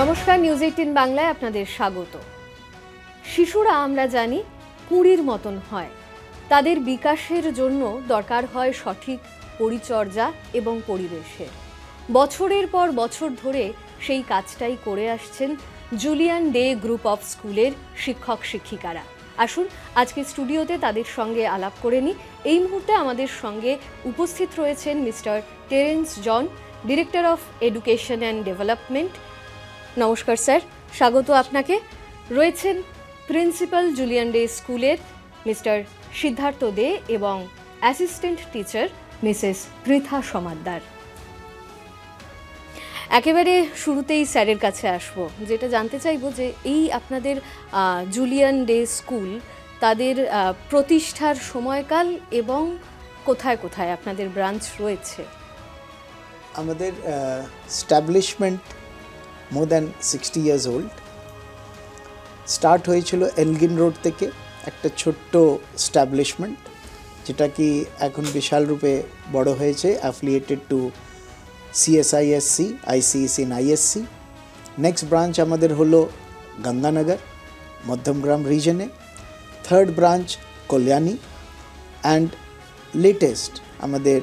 নমস্কার, নিউজ 18 বাংলায় আপনাদের স্বাগত। শিশুরা আমরা জানি কুঁড়ির মতন হয়। তাদের বিকাশের জন্য দরকার হয় সঠিক পরিচর্যা এবং পরিবেশের। বছরের পর বছর ধরে সেই কাজটাই করে আসছেন জুলিয়ান ডে গ্রুপ অফ স্কুলের শিক্ষক শিক্ষিকারা। আসুন আজকে স্টুডিওতে তাদের সঙ্গে আলাপ করে নিই। এই মুহূর্তে আমাদের সঙ্গে উপস্থিত রয়েছেন Mr Terence John, director of education and development. নমস্কার স্যার, স্বাগত আপনাকে। রয়েছেন প্রিন্সিপাল জুলিয়ান ডে স্কুলের মিস্টার সিদ্ধার্থ দে এবং assistant teacher Mrs Pritha Samaddar. একেবারে শুরুতেই স্যারের কাছে আসব, যেটা জানতে চাইব যে এই আপনাদের জুলিয়ান ডে স্কুল তাদের প্রতিষ্ঠার সময়কাল এবং কোথায় কোথায় আপনাদের ব্রাঞ্চ রয়েছে। আমাদের establishment more than 60 years old. Start হয়েছিল এলগিন রোড থেকে একটা ছোট্ট স্ট্যাবলিশমেন্ট, যেটা কি এখন বিশাল রূপে বড় হয়েছে, affiliated to CSISC, ICSC and ISC. Next branch আমাদের হলো গঙ্গানগর, মধ্যমগ্রাম রিজনে। Third branch Kalyani, and latest আমাদের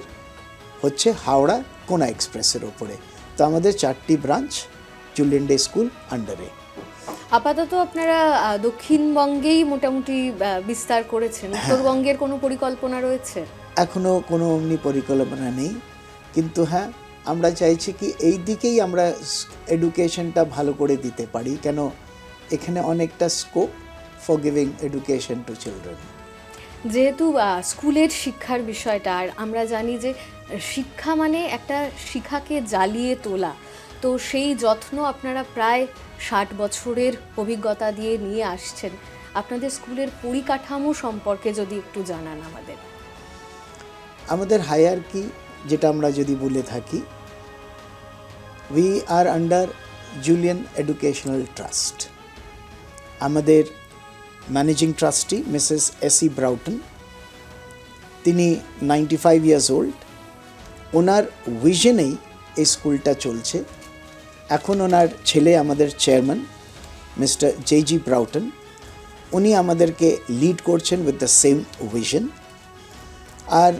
হচ্ছে হাওড়া কোনা এক্সপ্রেসের ওপরে। তো আমাদের 4টি ব্রাঞ্চ জুলিয়ান ডে স্কুল আন্ডারে। আপাতত আপনারা দক্ষিণবঙ্গেই মোটামুটি বিস্তার করেছেন, উত্তরবঙ্গের কোনো পরিকল্পনা রয়েছে? এখনো কোনো অমনি পরিকল্পনা নেই, কিন্তু হ্যাঁ আমরা চাইছি কি এই দিকেই আমরা এডুকেশনটা ভালো করে দিতে পারি, কেন এখানে অনেকটা scope for giving education to children. যেহেতু স্কুলের শিক্ষার বিষয়টা, আর আমরা জানি যে শিক্ষা মানে একটা শিখাকে জ্বালিয়ে তোলা, তো সেই যত্ন আপনারা প্রায় 60 বছরের অভিজ্ঞতা দিয়ে নিয়ে আসছেন। আপনাদের স্কুলের পরিকাঠামো সম্পর্কে যদি একটু জানান আমাদের। আমাদের হায়ারকি যেটা আমরা যদি বলে থাকি, we are under Julian educational trust. আমাদের ম্যানেজিং ট্রাস্টি মিসেস এসি ব্রাউটন, তিনি 95 ইয়ার্স ওল্ড। ওনার ভিশনেই এই স্কুলটা চলছে। এখন ওনার ছেলে আমাদের চেয়ারম্যান মিস্টার জেজি ব্রাউটন, উনি আমাদেরকে লিড করছেন উইথ দ্য সেম ভিশন। আর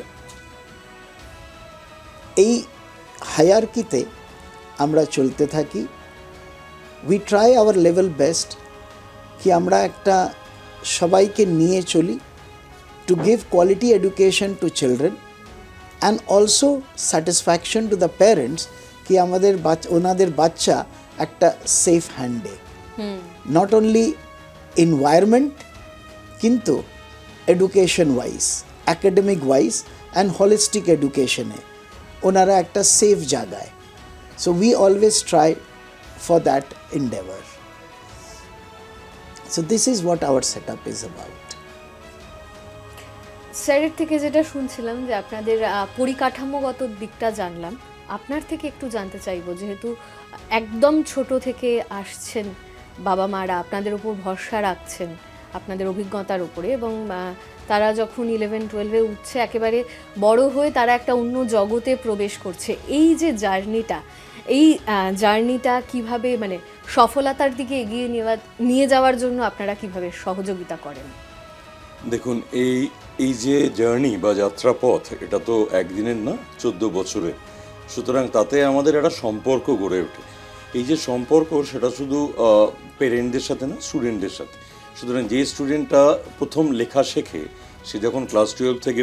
এই হায়ারকিতে আমরা চলতে থাকি। We try our level best কি আমরা একটা সবাইকে নিয়ে চলি, to give quality education to children and also satisfaction to the parents কি আমাদের ওনাদের বাচ্চা একটা সেফ হ্যান্ডে। নট অনলি এনভায়রনমেন্ট, কিন্তু education wise, academic wise and holistic এডুকেশনে ওনারা একটা সেফ জায়গায়। So we always try for that endeavour. So this is what hour set up is about. স্যারের থেকে যেটা শুনছিলাম যে আপনাদের পরিকাঠামোগত দিকটা জানলাম, আপনার থেকে একটু জানতে চাইবো, যেহেতু একদম ছোট থেকে আসছেন, বাবা মারা আপনাদের উপর ভরসা রাখছেন আপনাদের অভিজ্ঞতার উপরে, এবং তারা যখন 11-12-এ উঠছে, একেবারে বড় হয়ে তারা একটা অন্য জগতে প্রবেশ করছে, এই যে জার্নিটা কিভাবে মানে সফলতার দিকে এগিয়ে নিয়ে যাওয়ার জন্য আপনারা কিভাবে সহযোগিতা করেন? দেখুন, এই যে জার্নি বা যাত্রাপথ, এটা তো একদিনের না, 14 বছরের। সুতরাং তাতে আমাদের একটা সম্পর্ক গড়ে ওঠে। এই যে সম্পর্ক, সেটা শুধু পেরেন্টদের সাথে না, স্টুডেন্টদের সাথে। সুতরাং যে স্টুডেন্টটা প্রথম লেখা শেখে, সে যখন ক্লাস 12 থেকে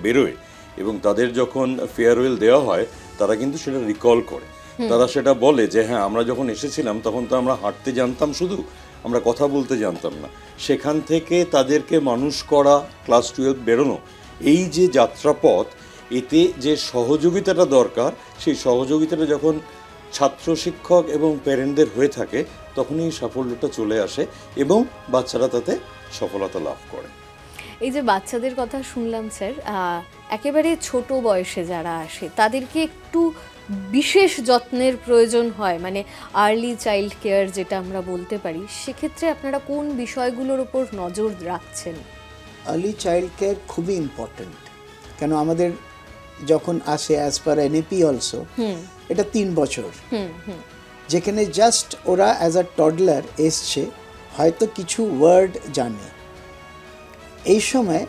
বেরোয় এবং তাদের যখন ফেয়ারওয়েল দেওয়া হয়, তারা কিন্তু সেটা রিকল করে। তারা সেটা বলে যে হ্যাঁ, আমরা যখন এসেছিলাম তখন তো আমরা হাঁটতে জানতাম, শুধু আমরা কথা বলতে জানতাম না। সেখান থেকে তাদেরকে মানুষ করা, ক্লাস 12 বেরোনো, এই যে যাত্রাপথ, এতে যে সহযোগিতাটা দরকার, সেই সহযোগিতাটা যখন ছাত্র শিক্ষক এবং প্যারেন্টদের হয়ে থাকে, তখনই এই সাফল্যটা চলে আসে এবং বাচ্চারা তাতে সফলতা লাভ করে। এই যে বাচ্চাদের কথা শুনলাম স্যার, একেবারে ছোট বয়সে যারা আসে তাদেরকে একটু বিশেষ যত্নের প্রয়োজন হয়, মানে আর্লি চাইল্ড কেয়ার যেটা আমরা বলতে পারি, সেক্ষেত্রে আপনারা কোন বিষয়গুলোর উপর নজর রাখছেন? আর্লি চাইল্ড কেয়ার খুবই ইম্পর্ট্যান্ট, কেন আমাদের যখন আসে অ্যাজ পার এনএপি অলসো, এটা 3 বছর যেখানে জাস্ট ওরা অ্যাজ আ টডলার এসছে, হয়তো কিছু ওয়ার্ড জানে, এই সময়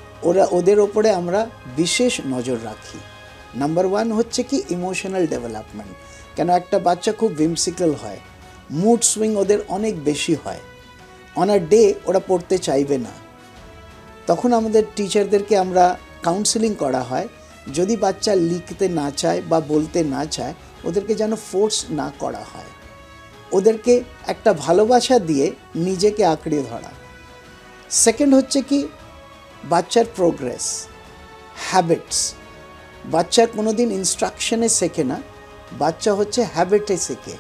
ওদের ওপরে আমরা বিশেষ নজর রাখি। নাম্বার 1 হচ্ছে কি ইমোশনাল ডেভেলপমেন্ট। কেন একটা বাচ্চা খুব whimsical হয়, মুড সুইং ওদের অনেক বেশি হয়, অন আ ডে ওরা পড়তে চাইবে না, তখন আমাদের টিচারদেরকে আমরা কাউন্সেলিং করা হয়, যদি বাচ্চা লিখতে না চায় বা বলতে না চায় ওদেরকে যেন ফোর্স না করা হয়, ওদেরকে একটা ভালোবাসা দিয়ে নিজেকে আঁকড়ে ধরা। সেকেন্ড হচ্ছে কি বাচ্চার প্রোগ্রেস, হ্যাবিটস। বাচ্চার কোনোদিন ইনস্ট্রাকশনে শেখে না, বাচ্চা হচ্ছে হ্যাবিটে শেখে।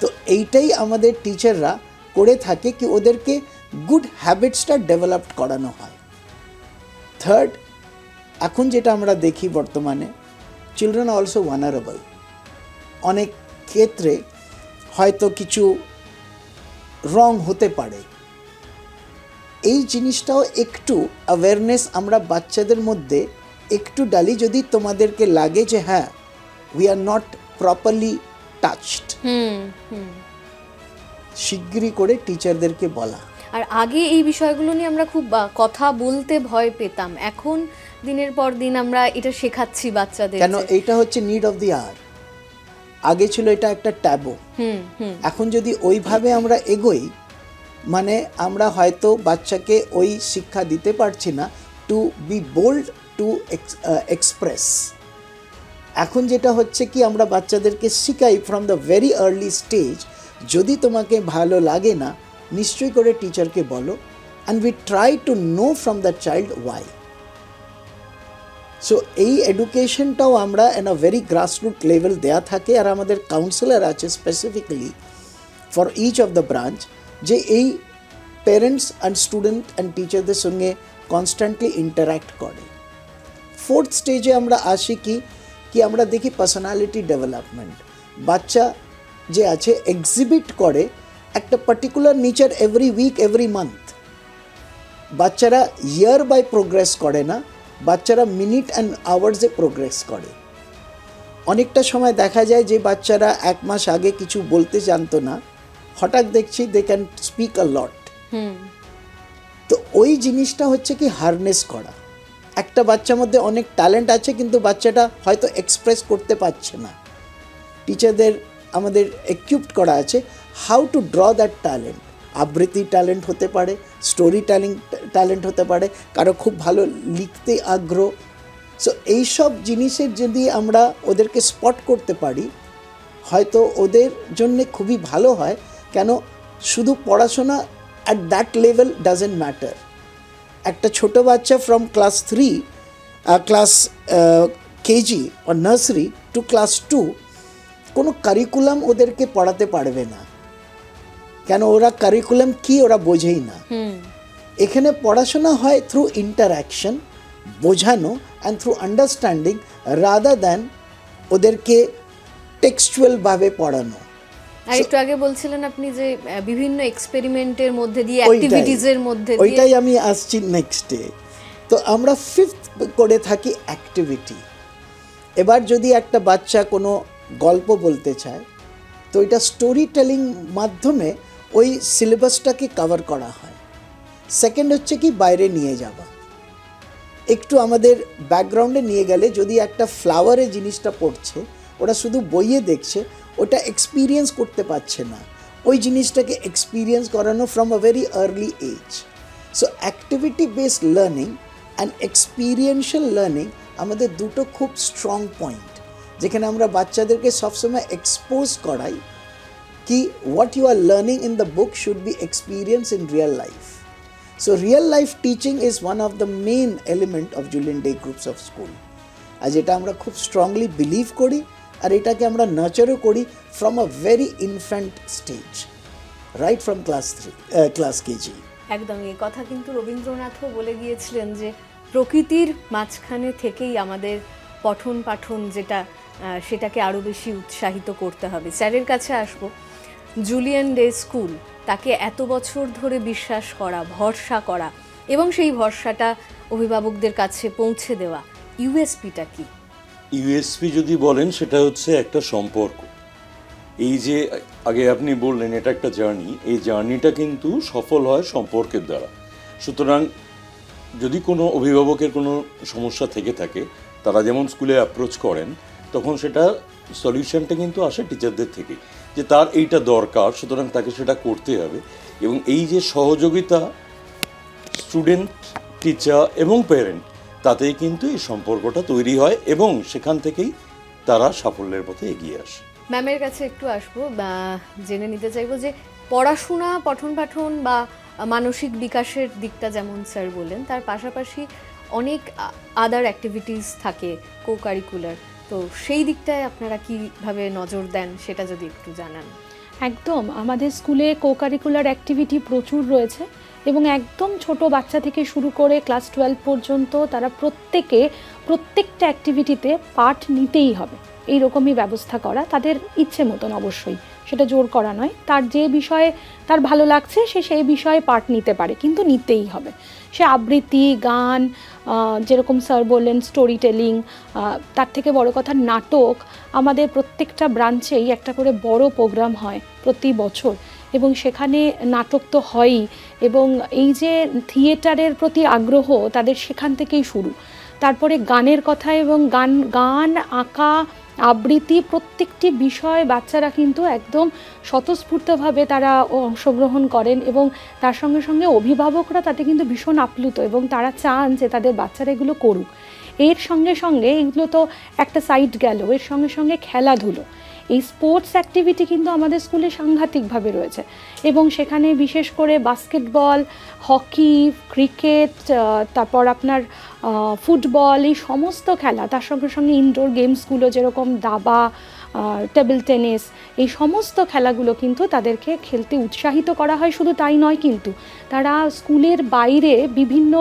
তো এইটাই আমাদের টিচাররা করে থাকে কি ওদেরকে গুড হ্যাবিটসটা ডেভেলপ করানো হয়। থার্ড, এখন যেটা আমরা দেখি বর্তমানে, চিলড্রেন অলসো ভালনারেবল। অনেক ক্ষেত্রে হয়তো কিছু রং হতে পারে, এই জিনিসটাও একটু অ্যাওয়ারনেস আমরা বাচ্চাদের মধ্যে একটু ডালি, যদি তোমাদেরকে লাগে যে হ্যাঁ we are not properly touched, শিগগিরই করে টিচারদেরকে বলা। আর আগে এই বিষয়গুলো নিয়ে আমরা খুব কথা বলতে ভয় পেতাম, এখন দিনের পর দিন আমরা এটা শেখাচ্ছি বাচ্চাদের। কেন এইটা হচ্ছে নিড অফ দি আওয়ার। আগে ছিল এটা একটা ট্যাবু, এখন যদি ওইভাবে আমরা এগোই, মানে আমরা হয়তো বাচ্চাকে ওই শিক্ষা দিতে পারছি না to be bold to express. এখন যেটা হচ্ছে কি আমরা বাচ্চাদেরকে শিখাই from the very early stage, যদি তোমাকে ভালো লাগে না নিশ্চয়ই করে টিচারকে বলো, and we try to know from the child why. So এই এডুকেশনটাও আমরা in a very grassroot level দেয়া থাকে, আর আমাদের কাউন্সিলর আছে specifically for each of the branch, যে এই প্যারেন্টস অ্যান্ড স্টুডেন্ট অ্যান্ড টিচারদের সঙ্গে কনস্ট্যান্টলি ইন্টারাক্ট করে। ফোর্থ স্টেজে আমরা আসি কি আমরা দেখি পার্সোনালিটি ডেভেলপমেন্ট। বাচ্চা যে আছে এক্সিবিট করে একটা particular nature every week every month. বাচ্চারা ইয়ার বাই প্রোগ্রেস করে না, বাচ্চারা মিনিট অ্যান্ড আওয়ার্সে প্রোগ্রেস করে। অনেকটা সময় দেখা যায় যে বাচ্চারা 1 মাস আগে কিছু বলতে জানতো না, হঠাৎ দেখছি they can speak a lot. তো ওই জিনিসটা হচ্ছে কি হারনেস করা। একটা বাচ্চার মধ্যে অনেক ট্যালেন্ট আছে কিন্তু বাচ্চাটা হয়তো এক্সপ্রেস করতে পারছে না, টিচারদের আমাদের equipped করা আছে how to draw that talent. আবৃত্তি ট্যালেন্ট হতে পারে, স্টোরি ট্যালেন্ট হতে পারে, কারো খুব ভালো লিখতে আগ্রহ। সো এইসব জিনিসের যদি আমরা ওদেরকে স্পট করতে পারি, হয়তো ওদের জন্য খুবই ভালো হয়। কেন শুধু পড়াশোনা at that level doesn't matter. একটা ছোটো বাচ্চা from class 3 class KG or nursery two class 2 কোনো কারিকুলাম ওদেরকে পড়াতে পারবে না, কেন ওরা কারিকুলাম কি ওরা বোঝেই না। এখানে পড়াশোনা হয় থ্রু ইন্টারাকশন, বোঝানো and through understanding rather than ওদেরকে টেক্সচুয়ালভাবে পড়ানো। আর একটু আগে বলছিলেন আপনি যে বিভিন্ন এক্সপেরিমেন্টের মধ্যে দিয়ে, অ্যাক্টিভিটিজের মধ্যে দিয়ে, ওইটাই আমি আসছি নেক্সটে। তো আমরা 5th করে থাকি অ্যাক্টিভিটি। এবার যদি একটা বাচ্চা কোনো গল্প বলতে চায়, তো এটা স্টোরি টেলিং মাধ্যমে ওই সিলেবাসটাকে কভার করা হয়। সেকেন্ড হচ্ছে কি বাইরে নিয়ে যাওয়া, একটু আমাদের ব্যাকগ্রাউন্ডে নিয়ে গেলে, যদি একটা ফ্লাওয়ারে জিনিসটা পড়ছে, ওরা শুধু বইয়ে দেখছে, ওটা এক্সপিরিয়েন্স করতে পারছে না, ওই জিনিসটাকে এক্সপিরিয়েন্স করানো from a very early age. So activity based learning and experiential learning আমাদের দুটো খুব স্ট্রং পয়েন্ট, যেখানে আমরা বাচ্চাদেরকে সবসময় এক্সপোজ করাই কি what you are learning in the book should be experience in real life. So real life teaching is one of the main element of Julien Day groups of school. আর যেটা আমরা খুব স্ট্রংলি বিলিভ করি, আর এটাকে আমরা নার্চারও করি from a very infant stage, right from class KG. একদম এই কথা কিন্তু রবীন্দ্রনাথও বলে গিয়েছিলেন যে প্রকৃতির মাঝখানে থেকেই আমাদের পঠন পাঠন যেটা সেটাকে আরও বেশি উৎসাহিত করতে হবে। স্যারের কাছে আসবো। জুলিয়ান ডে স্কুল, তাকে এত বছর ধরে বিশ্বাস করা, ভরসা করা এবং সেই ভরসাটা অভিভাবকদের কাছে পৌঁছে দেওয়া, ইউএসপিটা কি? ইউএসপি যদি বলেন সেটা হচ্ছে একটা সম্পর্ক। এই যে আগে আপনি বললেন এটা একটা জার্নি, এই জার্নিটা কিন্তু সফল হয় সম্পর্কের দ্বারা। সুতরাং যদি কোনো অভিভাবকের কোনো সমস্যা থেকে থাকে, তারা যেমন স্কুলে অ্যাপ্রোচ করেন, তখন সেটা সলিউশনটা কিন্তু আসে টিচারদের থেকে, যে তার এইটা দরকার, সুতরাং তাকে সেটা করতে হবে। এবং এই যে সহযোগিতা স্টুডেন্ট, টিচার এবং প্যারেন্ট, তাতেই কিন্তু এই সম্পর্কটা তৈরি হয় এবং সেখান থেকেই তারা সাফল্যের পথে এগিয়ে আসে। ম্যামের কাছে একটু আসবো, জেনে নিতে চাইবো যে পড়াশোনা, পঠন পাঠন বা মানসিক বিকাশের দিকটা যেমন স্যার বললেন, তার পাশাপাশি অনেক আদার অ্যাক্টিভিটিস থাকে কো কারিকুলার, তো সেই দিকটায় আপনারা কীভাবে নজর দেন সেটা যদি একটু জানান। একদম, আমাদের স্কুলে কো কারিকুলার অ্যাক্টিভিটি প্রচুর রয়েছে এবং একদম ছোট বাচ্চা থেকে শুরু করে ক্লাস 12 পর্যন্ত তারা প্রত্যেকটা অ্যাক্টিভিটিতে পার্ট নিতেই হবে, এই রকমই ব্যবস্থা করা, তাদের ইচ্ছে মতন অবশ্যই, সেটা জোর করা নয়। তার যে বিষয়ে তার ভালো লাগছে সে সেই বিষয়ে পার্ট নিতে পারে, কিন্তু নিতেই হবে। সে আবৃত্তি, গান, যেরকম স্যার বললেন স্টোরি টেলিং, তার থেকে বড় কথা নাটক। আমাদের প্রত্যেকটা ব্রাঞ্চেই একটা করে বড় প্রোগ্রাম হয় প্রতি বছর এবং সেখানে নাটক তো হয়ই, এবং এই যে থিয়েটারের প্রতি আগ্রহ তাদের সেখান থেকেই শুরু। তারপরে গানের কথা, এবং গান, আঁকা, আবৃত্তি, প্রত্যেকটি বিষয় বাচ্চারা কিন্তু একদম স্বতঃস্ফূর্তভাবে তারা অংশগ্রহণ করেন এবং তার সঙ্গে সঙ্গে অভিভাবকরা তাতে কিন্তু ভীষণ আপ্লুত এবং তারা চান যে তাদের বাচ্চারা এগুলো করুক। এর সঙ্গে সঙ্গে এগুলো তো একটা সাইড গেল, এর সঙ্গে সঙ্গে খেলাধুলো, এই স্পোর্টস অ্যাক্টিভিটি কিন্তু আমাদের স্কুলে সাংঘাতিকভাবে রয়েছে এবং সেখানে বিশেষ করে বাস্কেটবল, হকি, ক্রিকেট, তারপর আপনার ফুটবল, এই সমস্ত খেলা, তার সঙ্গে সঙ্গে ইনডোর গেমসগুলো যেরকম দাবা, টেবিল টেনিস, এই সমস্ত খেলাগুলো কিন্তু তাদেরকে খেলতে উৎসাহিত করা হয়। শুধু তাই নয়, কিন্তু তারা স্কুলের বাইরে বিভিন্ন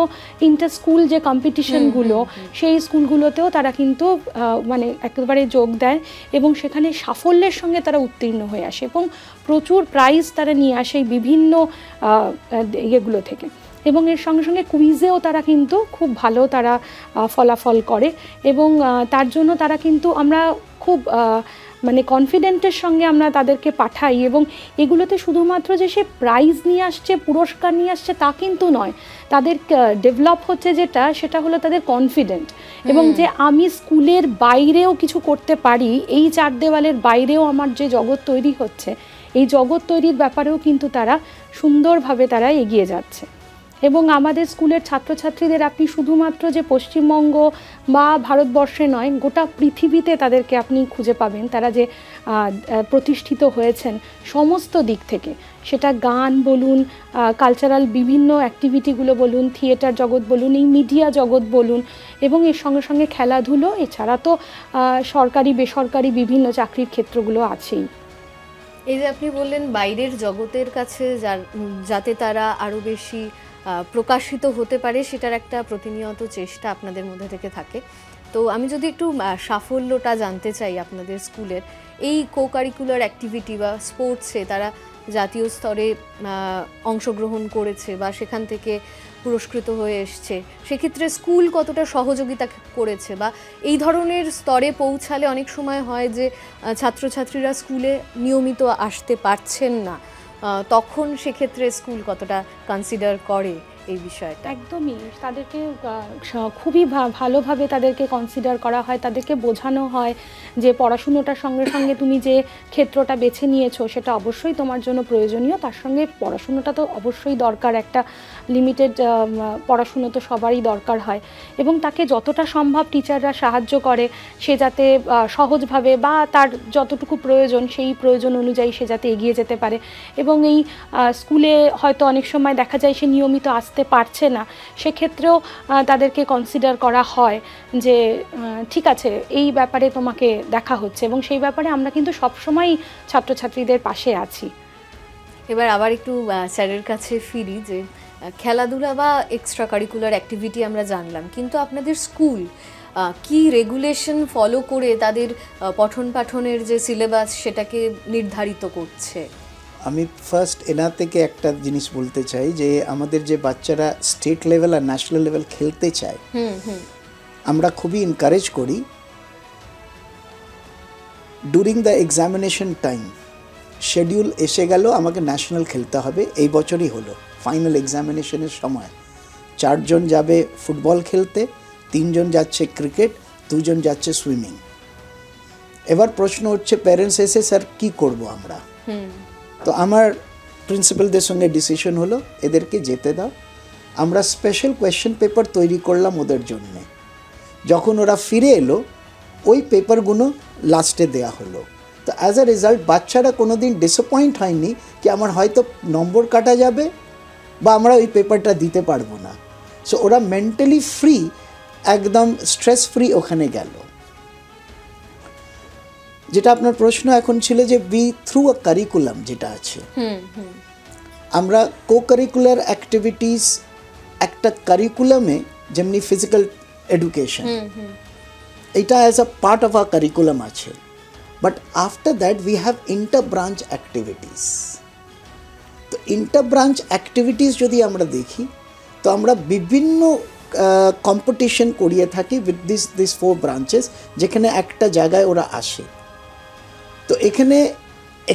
ইন্টার স্কুল যে কম্পিটিশনগুলো, সেই স্কুলগুলোতেও তারা কিন্তু মানে একেবারে যোগ দেয় এবং সেখানে সাফল্যের সঙ্গে তারা উত্তীর্ণ হয়ে আসে এবং প্রচুর প্রাইজ তারা নিয়ে আসে এই বিভিন্ন ইয়েগুলো থেকে। এবং এর সঙ্গে সঙ্গে কুইজেও তারা কিন্তু খুব ভালো তারা ফলাফল করে এবং তার জন্য তারা কিন্তু আমরা খুব মানে কনফিডেন্টের সঙ্গে আমরা তাদেরকে পাঠাই এবং এগুলোতে শুধুমাত্র যে সে প্রাইজ নিয়ে আসছে, পুরস্কার নিয়ে আসছে তা কিন্তু নয়, তাদের ডেভেলপ হচ্ছে সেটা হলো তাদের কনফিডেন্ট এবং যে আমি স্কুলের বাইরেও কিছু করতে পারি, এই চার দেওয়ালের বাইরেও আমার যে জগৎ তৈরি হচ্ছে, এই জগৎ তৈরির ব্যাপারেও কিন্তু তারা সুন্দরভাবে তারা এগিয়ে যাচ্ছে। এবং আমাদের স্কুলের ছাত্রছাত্রীদের আপনি শুধুমাত্র যে পশ্চিমবঙ্গ বা ভারতবর্ষে নয়, গোটা পৃথিবীতে তাদেরকে আপনি খুঁজে পাবেন, তারা যে প্রতিষ্ঠিত হয়েছেন সমস্ত দিক থেকে, সেটা গান বলুন, কালচারাল বিভিন্ন অ্যাক্টিভিটিগুলো বলুন, থিয়েটার জগৎ বলুন, এই মিডিয়া জগৎ বলুন, এবং এর সঙ্গে সঙ্গে খেলাধুলো, এছাড়া তো সরকারি বেসরকারি বিভিন্ন চাকরির ক্ষেত্রগুলো আছেই। এই যে আপনি বললেন বাইরের জগতের কাছে যাতে তারা আরও বেশি প্রকাশিত হতে পারে, সেটার একটা প্রতিনিয়ত চেষ্টা আপনাদের মধ্যে থেকে থাকে। তো আমি যদি একটু সাফল্যটা জানতে চাই আপনাদের স্কুলের, এই কো কারিকুলার অ্যাক্টিভিটি বা স্পোর্টসে তারা জাতীয় স্তরে অংশগ্রহণ করেছে বা সেখান থেকে পুরস্কৃত হয়ে এসছে, সেক্ষেত্রে স্কুল কতটা সহযোগিতা করেছে, বা এই ধরনের স্তরে পৌঁছালে অনেক সময় হয় যে ছাত্রছাত্রীরা স্কুলে নিয়মিত আসতে পারছেন না, তখন সেক্ষেত্রে স্কুল কতটা কনসিডার করে এই বিষয়টা? একদমই, তাদেরকে খুবই ভালোভাবে তাদেরকে কনসিডার করা হয়, তাদেরকে বোঝানো হয় যে পড়াশুনোটার সঙ্গে সঙ্গে তুমি যে ক্ষেত্রটা বেছে নিয়েছো সেটা অবশ্যই তোমার জন্য প্রয়োজনীয়, তার সঙ্গে পড়াশুনোটা তো অবশ্যই দরকার, একটা লিমিটেড পড়াশুনো তো সবারই দরকার হয় এবং তাকে যতটা সম্ভব টিচাররা সাহায্য করে সে যাতে সহজভাবে বা তার যতটুকু প্রয়োজন সেই প্রয়োজন অনুযায়ী সে যাতে এগিয়ে যেতে পারে। এবং এই স্কুলে হয়তো অনেক সময় দেখা যায় সে নিয়মিত আসতে পারছে না, সেক্ষেত্রেও তাদেরকে কনসিডার করা হয় যে ঠিক আছে, এই ব্যাপারে তোমাকে দেখা হচ্ছে, এবং সেই ব্যাপারে আমরা কিন্তু সবসময়ই ছাত্রছাত্রীদের পাশে আছি। এবার আবার একটু স্যারের কাছে ফিরি, যে খেলাধুলা বা এক্সট্রা কারিকুলার অ্যাক্টিভিটি আমরা জানলাম, কিন্তু আপনাদের স্কুল কি রেগুলেশন ফলো করে তাদের পঠন পাঠনের যে সিলেবাস সেটাকে নির্ধারিত করছে? আমি ফার্স্ট এনার থেকে একটা জিনিস বলতে চাই যে আমাদের যে বাচ্চারা স্টেট লেভেল আর ন্যাশনাল লেভেল খেলতে চায়, আমরা খুবই এনকারেজ করি during the examination time schedule এসে গেল, আমাকে ন্যাশনাল খেলতে হবে, এই বছরই হলো ফাইনাল এক্সামিনেশনের সময় 4 জন যাবে ফুটবল খেলতে, 3 জন যাচ্ছে ক্রিকেট, 2 জন যাচ্ছে সুইমিং। এবার প্রশ্ন হচ্ছে প্যারেন্টস এসে, স্যার কী করবো আমরা? তো আমার প্রিন্সিপালদের সঙ্গে ডিসিশন হলো এদেরকে যেতে দাও। আমরা স্পেশাল কোয়েশ্চেন পেপার তৈরি করলাম ওদের জন্যে। যখন ওরা ফিরে এলো ওই পেপারগুলো লাস্টে দেয়া হলো। তো অ্যাজ আ রেজাল্ট বাচ্চারা কোনো দিন ডিসঅ্যাপয়েন্ট হয়নি কি আমার হয়তো নম্বর কাটা যাবে বা আমরা ওই পেপারটা দিতে পারবো না। সো ওরা মেন্টালি ফ্রি, একদম স্ট্রেস ফ্রি ওখানে গেল। যেটা আপনার প্রশ্ন এখন ছিল যে বি থ্রু আ কারিকুলাম যেটা আছে, আমরা কো কারিকুলার অ্যাক্টিভিটিস একটা কারিকুলামে, যেমনি ফিজিক্যাল এডুকেশন এটা as a part of a curriculum আছে, but after that we have inter branch activities. তো ইন্টার ব্রাঞ্চ অ্যাক্টিভিটিস যদি আমরা দেখি তো আমরা বিভিন্ন কম্পিটিশন করিয়ে থাকি উইথ দিস 4 ব্রাঞ্চেস, যেখানে একটা জায়গায় ওরা আসে। তো এখানে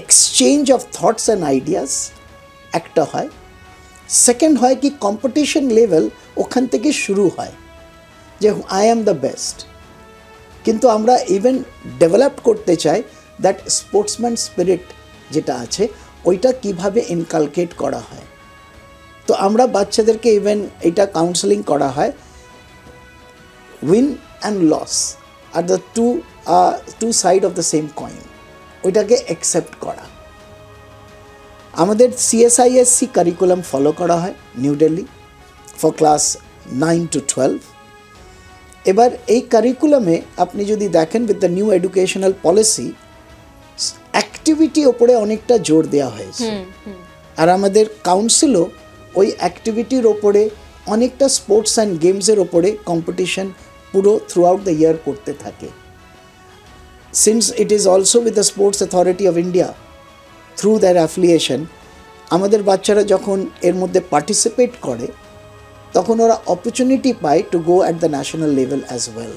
exchange of thoughts and ideas একটা হয়। সেকেন্ড হয় কি কম্পিটিশন লেভেল ওখান থেকে শুরু হয় যে আই অ্যাম দ্য বেস্ট, কিন্তু আমরা ইভেন ডেভেলপ করতে চাই দ্যাট স্পোর্টসম্যান স্পিরিট যেটা আছে ওইটা কিভাবে ইনকালকেট করা হয়। তো আমরা বাচ্চাদেরকে ইভেন এটা কাউন্সেলিং করা হয়, win and loss are the two side of the same coin, ওইটাকে অ্যাকসেপ্ট করা। আমাদের CSISC কারিকুলাম ফলো করা হয় New Delhi for class 9 to 12। এবার এই কারিকুলামে আপনি যদি দেখেন with the new educational policy activity ওপরে অনেকটা জোর দেওয়া হয়েছে, আর আমাদের কাউন্সিলও ওই অ্যাক্টিভিটির ওপরে অনেকটা স্পোর্টস অ্যান্ড গেমসের ওপরে কম্পিটিশন পুরো থ্রু আউট দ্য ইয়ার করতে থাকে। Since it is also with the sports authority of India through their affiliation, আমাদের বাচ্চারা যখন এর মধ্যে পার্টিসিপেট করে তখন ওরা অপরচুনিটি পায় to go at the national level as well.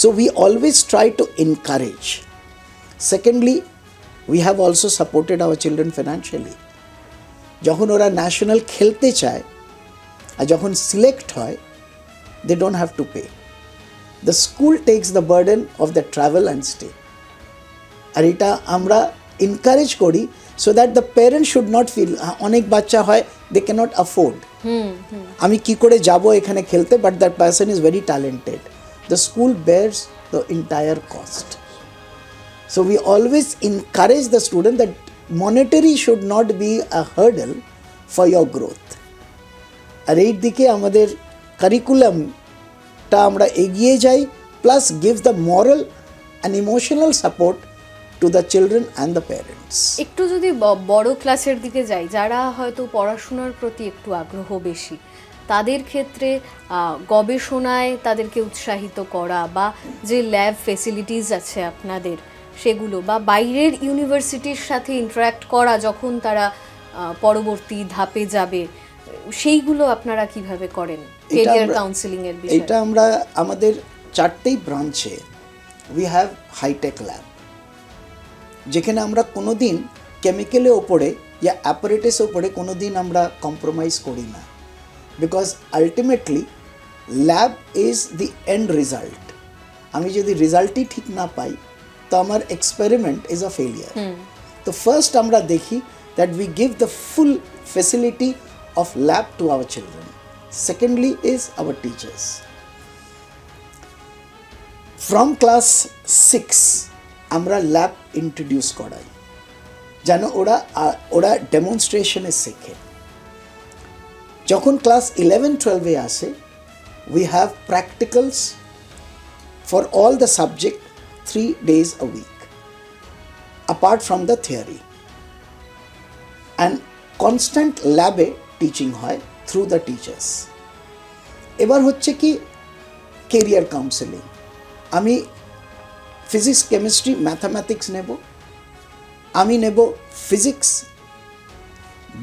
So we always try to encourage. Secondly we have also supported our children financially. যখন ওরা ন্যাশনাল খেলতে চায় আর যখন সিলেক্ট হয় they don't have to pay, the school takes the burden of the travel and stay. আর এটা আমরা এনকারেজ করি so that the parents should not feel, অনেক বাচ্চা হয় দে ক্যানট অ্যাফোর্ড, আমি কি করে যাব এখানে খেলতে, but that person is very talented, the school bears the entire cost. So we always encourage the student that monetary should not be a hurdle for your growth. আর এই দিকে আমাদের কারিকুলামটা আমরা এগিয়ে যাই, plus gives the moral and emotional support to the children and the parents. একটু যদি বড় ক্লাসের দিকে যাই, যারা হয়তো পড়াশোনার প্রতি একটু আগ্রহ বেশি, তাদের ক্ষেত্রে গবেষণায় তাদেরকে উৎসাহিত করা বা যে ল্যাব ফেসিলিটিস আছে আপনাদের সেগুলো, বা বাইরের ইউনিভার্সিটির সাথে ইন্টারাক্ট করা যখন তারা পরবর্তী ধাপে যাবে, সেইগুলো আপনারা কিভাবে করেন ক্যারিয়ার কাউন্সেলিং এর বিষয়ে? এটা আমরা আমাদের 4টেই ব্রাঞ্চে উই হ্যাভ হাইটেক ল্যাব, যেখানে আমরা কোনো দিন কেমিক্যালের ওপরে या অ্যাপারেটাসের ওপরে কোনো দিন আমরা কম্প্রোমাইজ করি না, because ultimately lab is the end result. আমি যদি রেজাল্টই ঠিক না পাই তো আমার এক্সপেরিমেন্ট ইজ আ ফেলিয়ার। তো ফার্স্ট আমরা দেখি that we give the full facility of lab to our children. Secondly is our teachers. From class 6 আমরা lab introduce করাই, যেন ওরা ডেমনস্ট্রেশনে শেখে। যখন ক্লাস 11-12 আসে we have practicals for all the subject 3 days a week apart from the theory, and constant lab teaching হয় through the teachers. এবার হচ্ছে কি কেরিয়ার কাউন্সেলিং, আমি ফিজিক্স, কেমিস্ট্রি, ম্যাথামেটিক্স নেব, আমি নেব ফিজিক্স,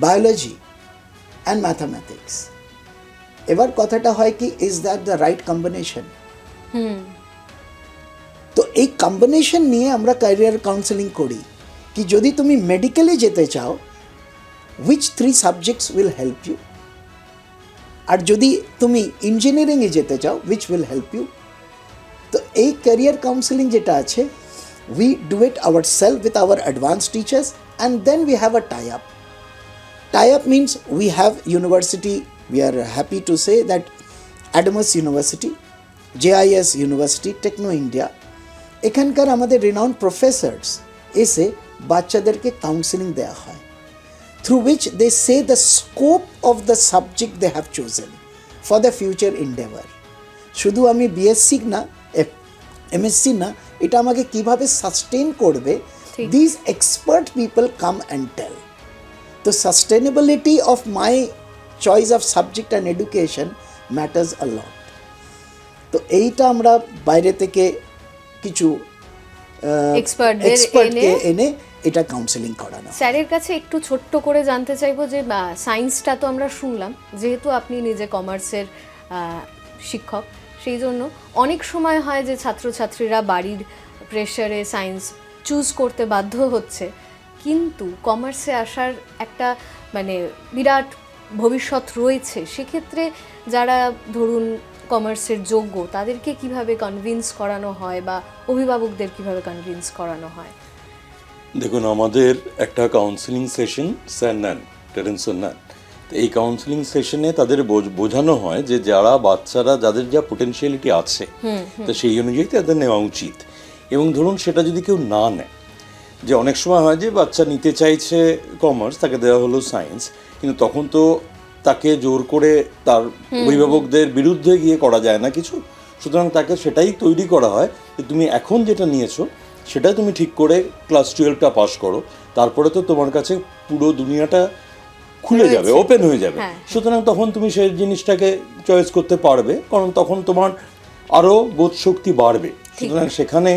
বায়োলজি অ্যান্ড ম্যাথামেটিক্স। এবার কথাটা হয় কি is that the right combination? তো এই কম্বিনেশন নিয়ে আমরা ক্যারিয়ার কাউন্সেলিং করি। কি যদি তুমি মেডিকেলে যেতে চাও, which 3 subjects will help you, আর যদি তুমি ইঞ্জিনিয়ারিংয়ে যেতে চাও which will help you. তো এই ক্যারিয়ার কাউন্সেলিং যেটা আছে, we do it ourselves with our advanced teachers, and then we have a tie-up. Tie-up means we have university, we are happy to say that Adamas University, JIS University, Techno India, এখানকার আমাদের renowned Professor's এসে বাচ্চাদেরকে counselling দেওয়া হয়, through which they say the scope of the subject they have chosen for the future endeavor. শুধু আমি BSc না, MSc না, এটা আমাকে কিভাবে সাস্টেন করবে, this expert people come and tell. তো sustainability of my choice of subject and education matters a lot. তো এইটা আমরা বাইরে থেকে কিছু এক্সপার্টকে এনে এটা কাউন্সেলিং করানো। স্যারের কাছে একটু ছোট্ট করে জানতে চাইবো যে সায়েন্সটা তো আমরা শুনলাম, যেহেতু আপনি নিজে কমার্সের শিক্ষক, সেই জন্য অনেক সময় হয় যে ছাত্রছাত্রীরা বাড়ির প্রেশারে সায়েন্স চুজ করতে বাধ্য হচ্ছে, কিন্তু কমার্সে আসার একটা মানে বিরাট ভবিষ্যৎ রয়েছে। সেক্ষেত্রে যারা ধরুন কমার্সের যোগ্য, তাদেরকে কিভাবে কনভিন্স করানো হয় বা অভিভাবকদের কিভাবে কনভিন্স করানো হয়? দেখুন, আমাদের একটা কাউন্সেলিং সেশন স্যার নেন, টেরেন্সন নেন। তো এই কাউন্সেলিং সেশনে তাদের বোঝানো হয় যে যারা বাচ্চারা যাদের যা পোটেনশিয়ালিটি আছে, তো সেই অনুযায়ী তাদের নেওয়া উচিত। এবং ধরুন সেটা যদি কেউ না নেয়, যে অনেক সময় হয় যে বাচ্চা নিতে চাইছে কমার্স, তাকে দেওয়া হলো সায়েন্স, কিন্তু তখন তো তাকে জোর করে তার অভিভাবকদের বিরুদ্ধে গিয়ে করা যায় না কিছু। সুতরাং তাকে সেটাই তৈরি করা হয় যে তুমি এখন যেটা নিয়েছো সেটা তুমি ঠিক করে ক্লাস 12টা পাস করো, তারপরে তো তোমার কাছে পুরো দুনিয়াটা খুলে যাবে, ওপেন হয়ে যাবে। সুতরাং তখন তুমি সেই জিনিসটাকে চয়েস করতে পারবে, কারণ তখন তোমার আরও বোধশক্তি বাড়বে। সুতরাং সেখানে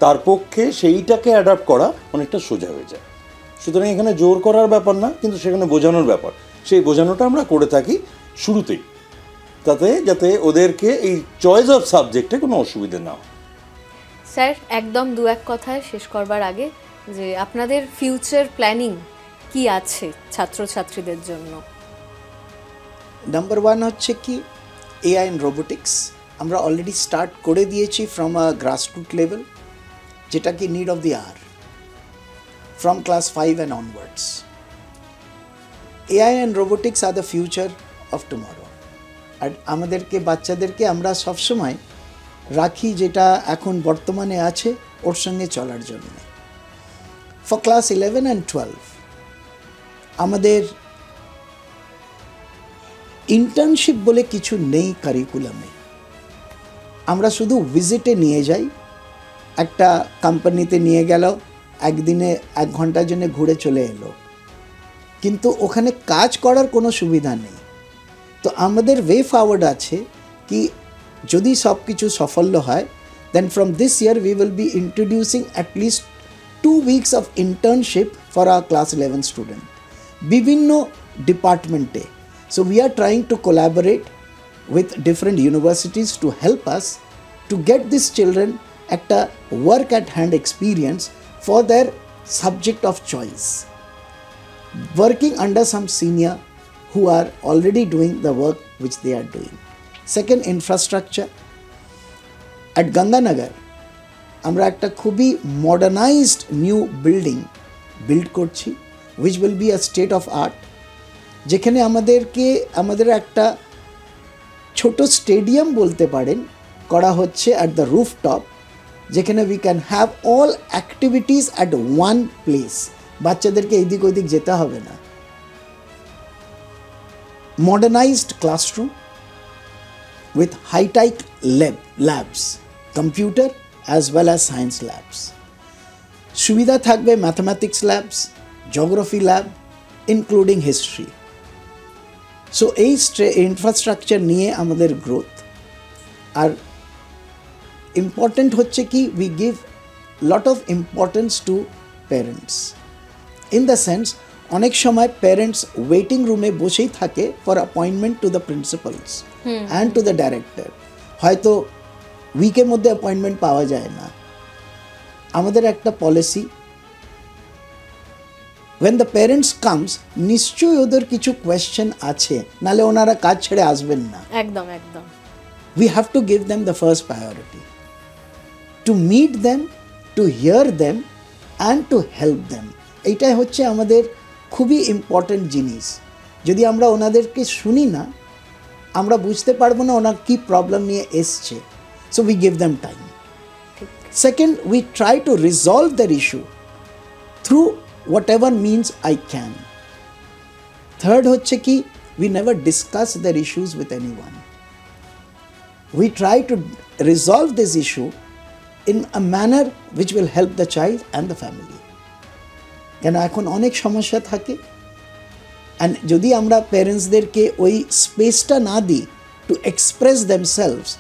তার পক্ষে সেইটাকে অ্যাডাপ্ট করা অনেকটা সোজা হয়ে যায়। সুতরাং এখানে জোর করার ব্যাপার না, কিন্তু সেখানে বোঝানোর ব্যাপার। সেই বোঝানোটা আমরা করে থাকি শুরুতেই, যাতে ওদেরকে এই চয়েস অফ সাবজেক্টে কোনো অসুবিধা না হয়। স্যার, একদম দু এক কথায় শেষ করবার আগে যে আপনাদের ফিউচার প্ল্যানিং কি আছে ছাত্রছাত্রীদের জন্য? নাম্বার 1 হচ্ছে কি এআই অ্যান্ড রোবোটিক্স। আমরা অলরেডি স্টার্ট করে দিয়েছি ফ্রম আ গ্রাসরুট লেভেল, যেটা কি need of the hour, from class 5 and onwards. AI and robotics are the future of tomorrow. আর আমাদেরকে বাচ্চাদেরকে আমরা সবসময় রাখি যেটা এখন বর্তমানে আছে ওর সঙ্গে চলার জন্য। ফর ক্লাস 11 অ্যান্ড 12 আমাদের ইন্টার্নশিপ বলে কিছু নেই কারিকুলামে। আমরা শুধু ভিজিটে নিয়ে যাই, একটা কোম্পানিতে নিয়ে গেল, একদিনে 1 ঘন্টার জন্য ঘুরে চলে এলো, কিন্তু ওখানে কাজ করার কোনো সুবিধা নেই। তো আমাদের ওয়ে ফরওয়ার্ড আছে কি যদি সব কিছু সাফল্য হয়, then from this year we will be introducing at least 2 weeks of internship for our class 11 student বিভিন্ন ডিপার্টমেন্টে। So we are trying to collaborate with different universities to help us to get these children একটা work at hand experience for their subject of choice, working under some senior who are already doing the work which they are doing. Second, infrastructure. At Ganganagar আমরা একটা খুবই modernised new building build করছি, which will be a state of art, যেখানে আমাদের একটা ছোট stadium বলতে পারেন করা হচ্ছে at the rooftop, যেখানে we can have all activities at one place. বাচ্চাদেরকে এদিক ওদিক যেতে হবে না। Modernized classroom with high-tech labs, computer as well as science labs. সুবিধা থাকবে mathematics labs, geography lab, including history. So এই ইনফ্রাস্ট্রাকচার নিয়ে আমাদের গ্রোথ। আর ইম্পর্টেন্ট হচ্ছে কি we give lot of importance to parents, in the sense অনেক সময় parents waiting রুমে বসেই থাকে for appointment to the principles and to the director. হয়তো উইকের মধ্যে অ্যাপয়েন্টমেন্ট পাওয়া যায় না। আমাদের একটা policy when the parents comes নিশ্চয়ই ওদের কিছু কোয়েশ্চেন আছে, নালে ওনারা কাজ ছেড়ে আসবেন না। একদম একদম। We have to give them the first priority, to meet them, to hear them and to help them. এইটাই হচ্ছে আমাদের খুবই ইম্পর্টেন্ট জিনিস। যদি আমরা ওনাদেরকে শুনি না, আমরা বুঝতে পারবো না ওনার কী প্রবলেম নিয়ে এসছে। So we give them time. Second, we try to resolve their issue through whatever means I can. Third হচ্ছে কি, we never discuss their issues with anyone. We try to resolve this issue in a manner which will help the child and the family. কেন এখন অনেক সমস্যা থাকে, and যদি আমরা প্যারেন্টসদেরকে ওই স্পেসটা না দিই to express themselves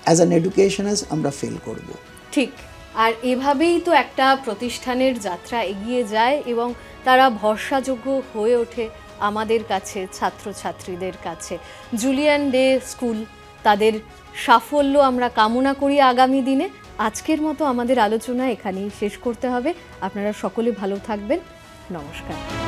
as an educationers, আমরা ফেল করব। ঠিক। আর এভাবেই তো একটা প্রতিষ্ঠানের যাত্রা এগিয়ে যায় এবং তারা ভরসাযোগ্য হয়ে ওঠে আমাদের কাছে, ছাত্রছাত্রীদের কাছে। জুলিয়ান ডে স্কুল, তাদের সাফল্য আমরা কামনা করি আগামী দিনে। আজকের মতো আমাদের আলোচনা এখানেই শেষ করতে হবে। আপনারা সকলে ভালো থাকবেন। নমস্কার।